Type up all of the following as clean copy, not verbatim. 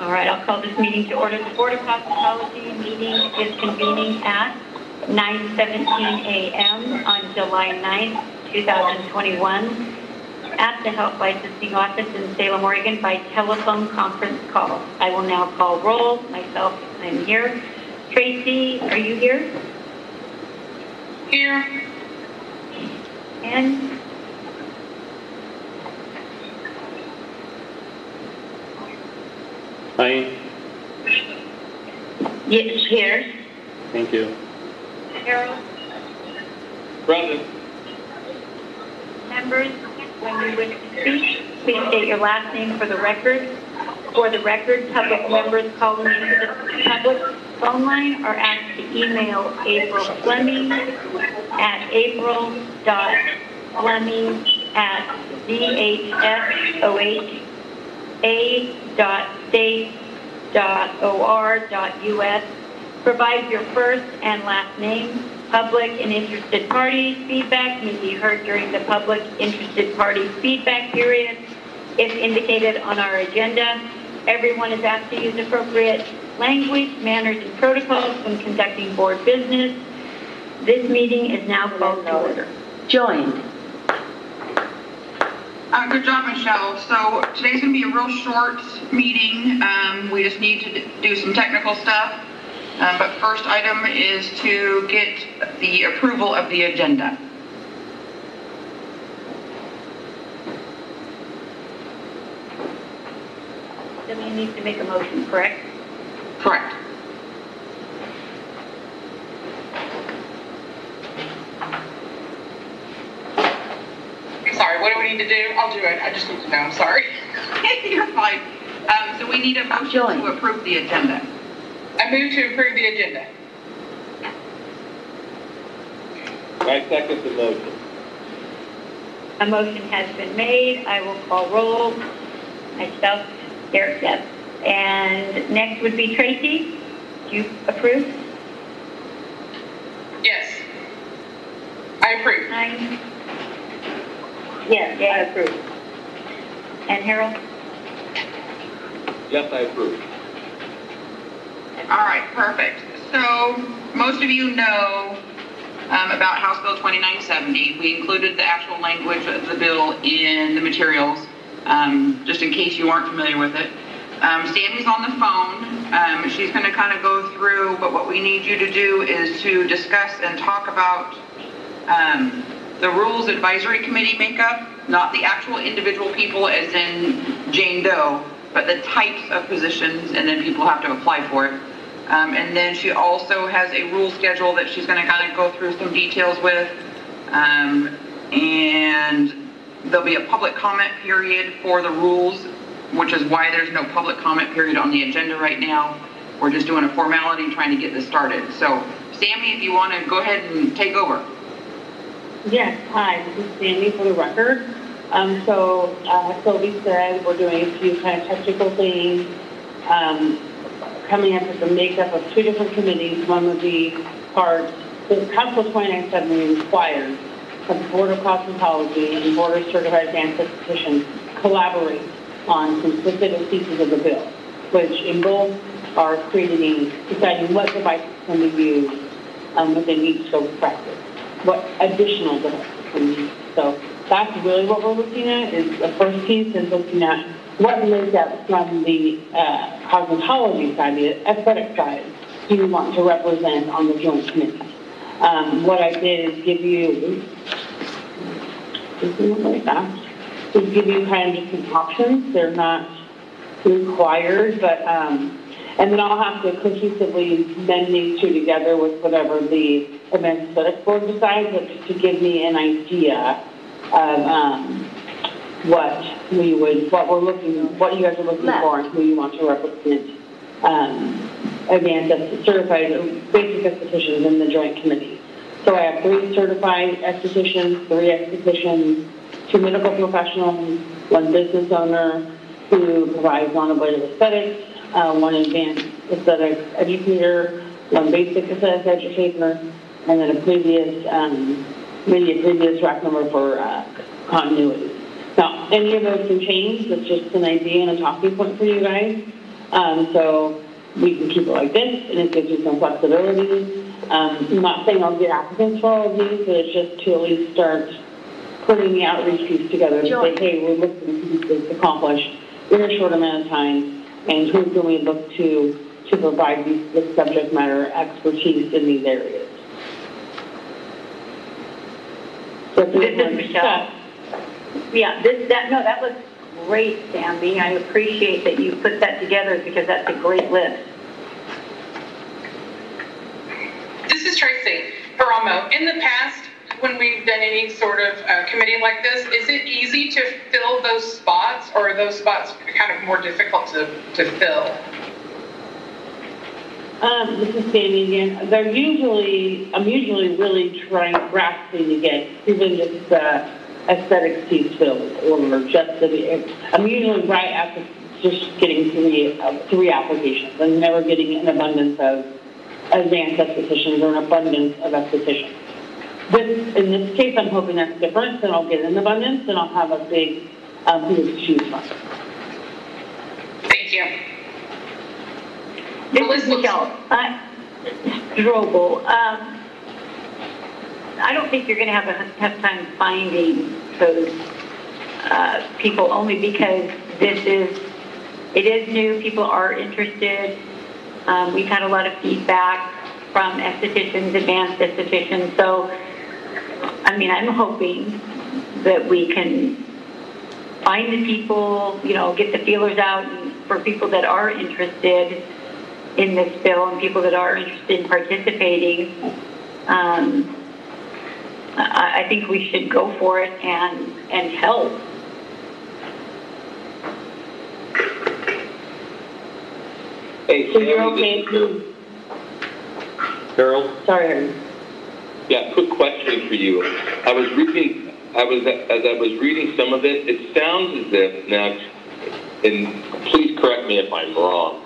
All right, I'll call this meeting to order. The Board of Cosmetology meeting is convening at 9:17 a.m. on July 9th, 2021 at the Health Licensing Office in Salem, Oregon by telephone conference call. I will now call roll. Myself, I'm here. Tracy, are you here? Here. And Hi. yes, here. Thank you. Harold? Present. Members, when you wish to speak, please state your last name for the record. For the record, public members calling into the public phone line are asked to email April Fleming at april.fleming@dhsa.state.or.us. Provide your first and last name. Public and interested parties feedback may be heard during the public interested parties feedback period. If indicated on our agenda, everyone is asked to use appropriate language, manners, and protocols when conducting board business. This meeting is now called to order. Joined. Good job, Michelle. So today's going to be a real short meeting. We just need to do some technical stuff. But first item is to get the approval of the agenda. Then you need to make a motion, correct? Correct. Sorry, what do we need to do? I'll do it. I just need to know. I'm sorry. You're fine. So we need a motion to approve the agenda. I move to approve the agenda. I second the motion. A motion has been made. I will call roll. Myself, Derek, yes. And next would be Tracy. Do you approve? Yes. I approve. Yes, I approve. And Harold? Yes, I approve. All right, perfect. So most of you know about House Bill 2970. We included the actual language of the bill in the materials, just in case you aren't familiar with it. Sammy's on the phone. She's going to kind of go through, but what we need you to do is to discuss and talk about the Rules Advisory Committee makeup, not the actual individual people as in Jane Doe, but the types of positions, and then people have to apply for it. And then she also has a rule schedule that she's going to kind of go through some details with. And there'll be a public comment period for the rules, which is why there's no public comment period on the agenda right now. We're just doing a formality trying to get this started. So, Sammy, if you want to go ahead and take over. Yes, hi, this is Sammy for the record. So Sylvie said we're doing a few kind of technical things, coming up with the makeup of two different committees. One would be part, the Council 2970 requires that the Board of Cosmetology and Board of Certified Advanced Estheticians collaborate on some specific pieces of the bill, which in both are deciding what devices can be used within each scope of practice, what additional devices can be used. So that's really what we're looking at, is the first piece is looking at what makeup from the cosmetology side, the aesthetic side, do you want to represent on the joint committee. What I did is give you, kind of just some options. They're not required, but, and then I'll have to cohesively mend these two together with whatever the Advanced Aesthetics Board decides, but just to give me an idea of what you guys are looking for and who you want to represent advanced certified basic estheticians in the joint committee. So I have 3 certified estheticians, 3 estheticians, 2 medical professionals, 1 business owner who provides non-ablative aesthetics, 1 advanced aesthetics educator, 1 basic aesthetics educator, and then a previous rack number for continuity. Now, any of those can change. That's just an idea and a talking point for you guys. So we can keep it like this, and it gives you some flexibility. I'm not saying I'll get applicants for all of these, but it's just to at least start putting the outreach piece together to say, hey, we're looking to get this accomplished in a short amount of time, and who can we look to provide this subject matter expertise in these areas. So this is Michelle. Yeah, that was great, Sammy. I appreciate that you put that together because that's a great list. This is Tracy Paramo. In the past, when we've done any sort of committee like this, is it easy to fill those spots, or are those spots kind of more difficult to fill? This is Sammy again. I'm usually really grasping to get even just aesthetics piece filled, or just I'm usually right after just getting three applications. I'm never getting an abundance of advanced estheticians or an abundance of estheticians. In this case, I'm hoping that's different, and I'll get an abundance, and I'll have a big pool to choose from. Thank you. This is Michelle. Strobel. I don't think you're going to have time finding those people, only because it is new. People are interested. We've had a lot of feedback from estheticians, advanced estheticians. So, I mean, I'm hoping that we can find the people, get the feelers out for people that are interested in this bill and people that are interested in participating. I think we should go for it and help. Hey, So you're okay to... Harold? Sorry. Yeah, quick question for you. As I was reading some of it, it sounds as if, now, and please correct me if I'm wrong,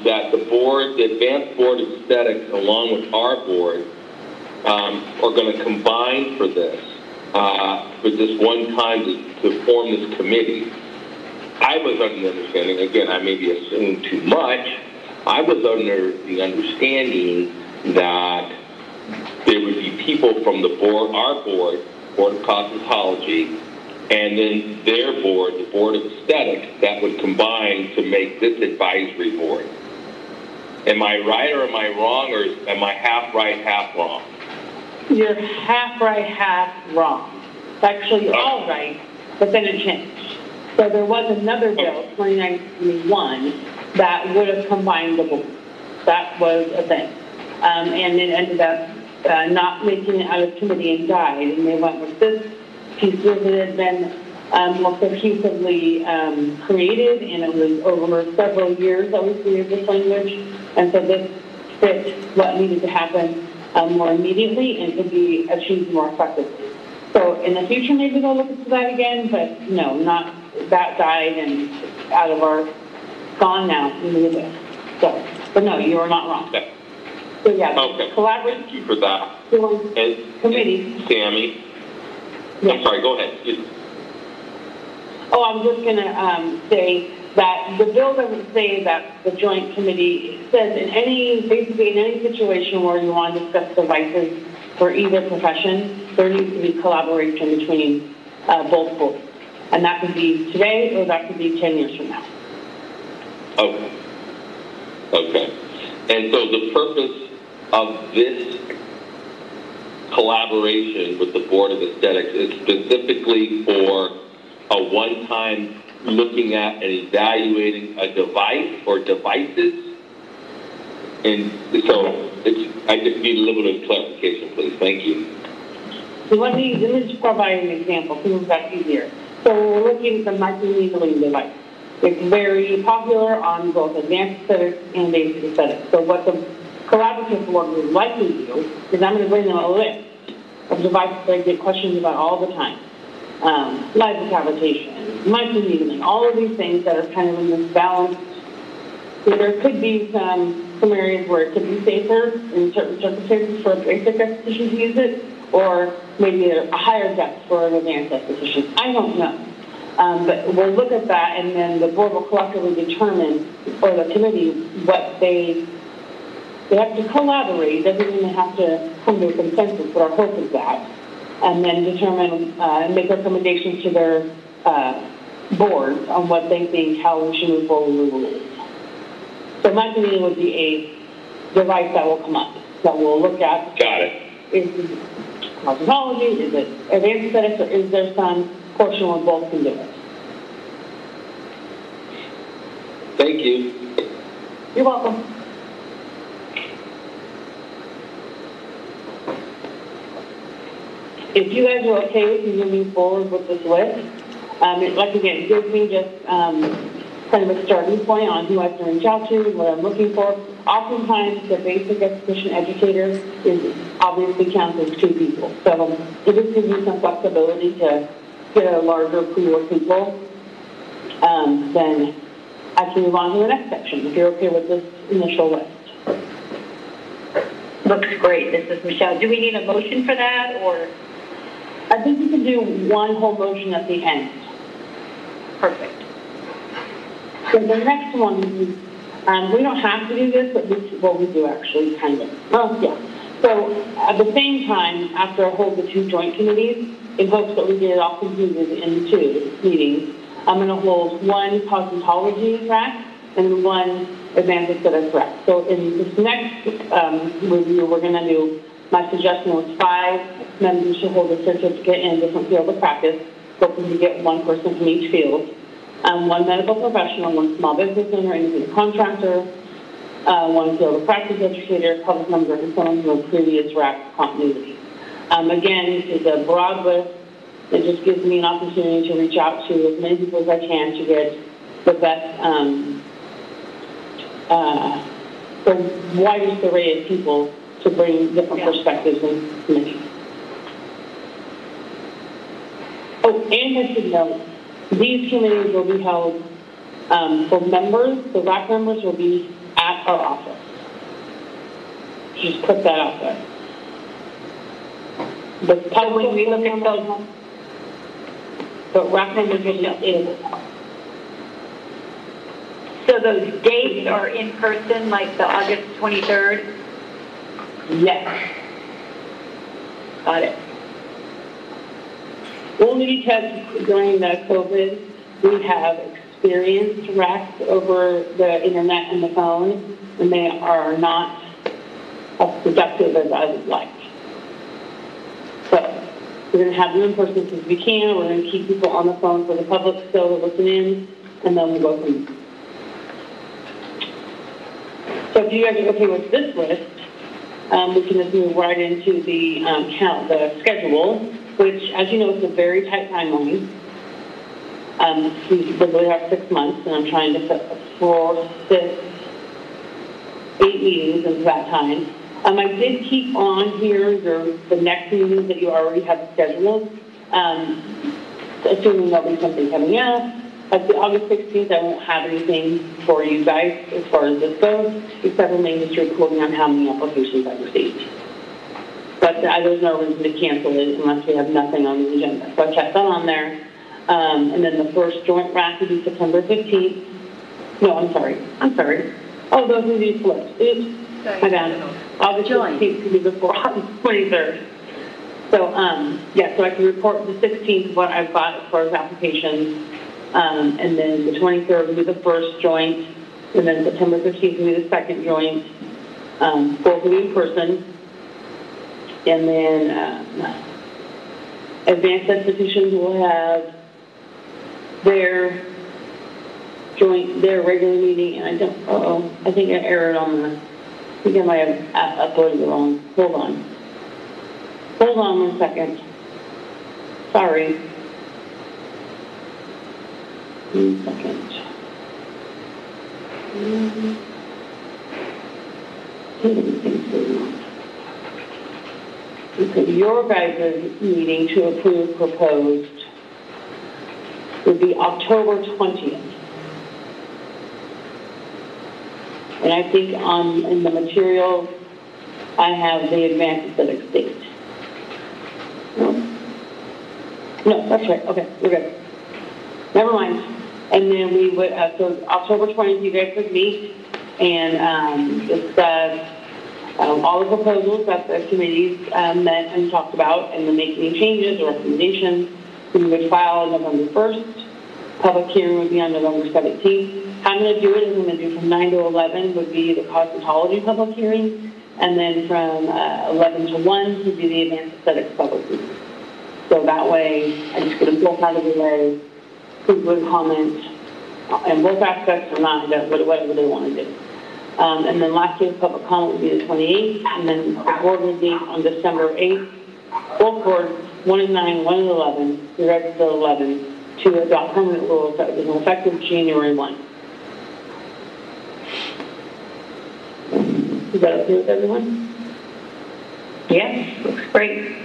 that the Advanced Board of Aesthetics, along with our board, are going to combine for this one time to form this committee. I was under the understanding, again, I may be assuming too much, I was under the understanding that there would be people from the board, our board of cosmetology, and then their board, the Board of Aesthetics, that would combine to make this advisory board. Am I right or am I wrong, or am I half right, half wrong? You're half right, half wrong. It's actually all right, but then it changed. So there was another bill, 2921, that would have combined the board. That was a thing. And it ended up not making it out of committee and died, and they went with this piece that had been more cohesively created, and it was over several years that we created this language, and so this fit what needed to happen more immediately and could be achieved more effectively. So in the future, maybe they'll look into that again, but no, not that died and out of our gone now into the list. So, but no, you are not wrong. Okay. So yeah, okay. Collaborate. Thank you for that. Committee. And Sammy. Yeah. I'm sorry. Go ahead. Oh, I'm just going to say that the bill doesn't say that the joint committee says basically in any situation where you want to discuss devices for either profession, there needs to be collaboration between both boards. And that could be today or that could be 10 years from now. Okay. And so the purpose of this collaboration with the Board of Aesthetics is specifically for a one-time looking at and evaluating a device or devices? And so I just need a little bit of clarification, please. Thank you. So let me just provide an example, so that's easier. So we're looking at the microneedling device. It's very popular on both advanced aesthetics and basic aesthetics. So what the collaborative board would likely do is I'm going to bring them a list of devices that I get questions about all the time. Live cavitation, microneedling, all of these things that are kind of in this balance. So there could be some areas where it could be safer in certain circumstances for a basic esthetician to use it, or maybe a higher depth for an advanced esthetician. I don't know. But we'll look at that, and then the board will collectively determine, or the committee, what they have to collaborate. Doesn't mean they have to come to a consensus, but our hope is that. And then determine, make recommendations to their boards on what they think, how we should move forward with rules. So my committee would be a device that will come up, that we'll look at. Got it. Is it cosmetology? Is it advanced aesthetics? Or is there some portion where both can do it? Thank you. You're welcome. If you guys are okay with me moving forward with this list, like again, it gives me just kind of a starting point on who I have to reach out to, what I'm looking for. Oftentimes, the basic esthetician educator is obviously counts as 2 people. So it just gives me some flexibility to get a larger pool of people. Then I can move on to the next section, if you're okay with this initial list. Looks great. This is Michelle. Do we need a motion for that, or? I think you can do one whole motion at the end. Perfect. So the next one, we don't have to do this, but we do actually, kind of. Oh, yeah. So at the same time, after I hold the 2 joint committees, in hopes that we get it all completed in 2 meetings, I'm going to hold 1 cosmetology rack and 1 advanced aesthetics rack. So in this next review, we're going to do, my suggestion was 5 members should hold a certificate in a different field of practice, hoping to get 1 person from each field. 1 medical professional, 1 small business owner, independent contractor, 1 field of practice educator, public member, and someone from a previous rack continuity. Again, this is a broad list. It just gives me an opportunity to reach out to as many people as I can to get the best, the widest array of people to bring different perspectives and committees. Oh, and I should note, these committees will be held for members. The RAC members will be at our office. Just put that out there. The public, when we look at those, but RAC members will be in. so those dates are in person, like the August 23rd? Yes. Got it. Only because during the COVID, we have experienced RACs over the internet and the phone, and they are not as productive as I would like. So we're going to have them in person as we can. We're going to keep people on the phone for the public still to listen in, and then we'll go from there. So if you guys are okay with this list, we can just move right into the the schedule, which, as you know, is a very tight timeline. We literally have 6 months, and I'm trying to fit 4, 6, 8 meetings into that time. I did keep on here the next meetings that you already have scheduled, assuming there'll be something coming up. Like the August 16th, I won't have anything for you guys as far as this goes, except for mainly just reporting on how many applications I've received. But there's no reason to cancel it unless we have nothing on the agenda. So I kept that on there. And then the first joint rack will be September 15th. No, I'm sorry. Oh, those are these flips. Oops. My bad. August 16th will be before August 23rd. So, yeah, so I can report the 16th what I've got as far as applications. And then the 23rd will be the first joint. And then September 15th will be the second joint. Both will be in person. And then advanced estheticians will have their regular meeting. And I think I erred on I think I might have uploaded it wrong. Hold on 1 second. Sorry. 1 second. Okay, your guys' meeting to approve proposed would be October 20th. And I think in the materials, I have the advanced aesthetics date. No, that's right. Okay, we're good. Never mind. And then we would, so October 20th, you guys would meet and discuss all the proposals that the committees met and talked about, and then make any changes or recommendations. We would file on November 1st. Public hearing would be on November 17th. How I'm going to do it is I'm going to do from 9 to 11 would be the cosmetology public hearing, and then from 11 to 1 would be the advanced aesthetics public hearing. So that way, I just get them both out of the way. People would comment, and both aspects or not, whatever they want to do. And then last year's public comment would be the 28th, and then the board would meet on December 8th. Both boards, 1 and 9, 1 and 11, the rest of the 11, to adopt permanent rules that will be effective January 1. Is that okay with everyone? Yes, looks great.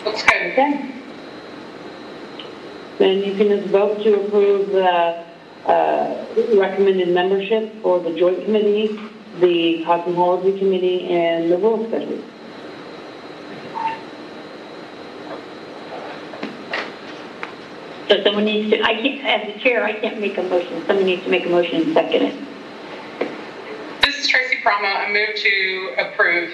Looks good. Okay. Then you can just vote to approve the recommended membership for the joint committee, the cosmetology committee, and the rules committee. So someone needs to, I can't, as the chair, I can't make a motion. Someone needs to make a motion and second it. This is Tracy Promo. I move to approve.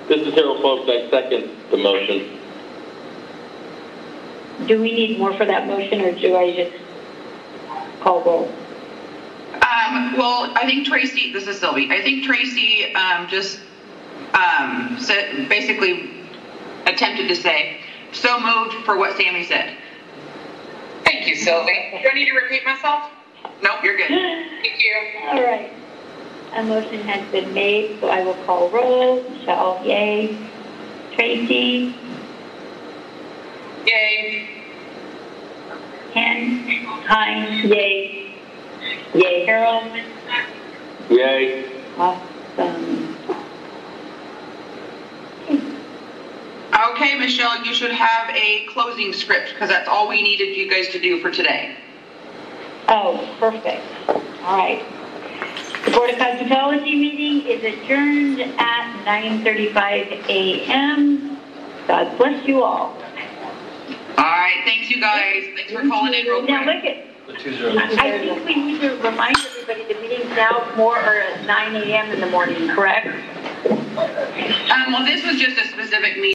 This is Harold Folks. I second the motion. Do we need more for that motion, or do I just call roll? Well, I think Tracy, this is Sylvie, I think Tracy said, basically attempted to say, so moved for what Sammy said. Thank you, Sylvie. Do I need to repeat myself? Nope, you're good. Thank you. All right. A motion has been made, so I will call roll. Michelle, yay. Tracy, Yay. Ken, Hines, yay. Yay, Harold. Yay. Awesome. Okay, Michelle, you should have a closing script because that's all we needed you guys to do for today. Oh, perfect. All right. The Board of Cosmetology meeting is adjourned at 9:35 a.m. God bless you all. All right, thanks you guys. Thanks for calling in real quick. Now look at, I think we need to remind everybody the meeting's now more or at 9 a.m. in the morning, correct? Well, this was just a specific meeting.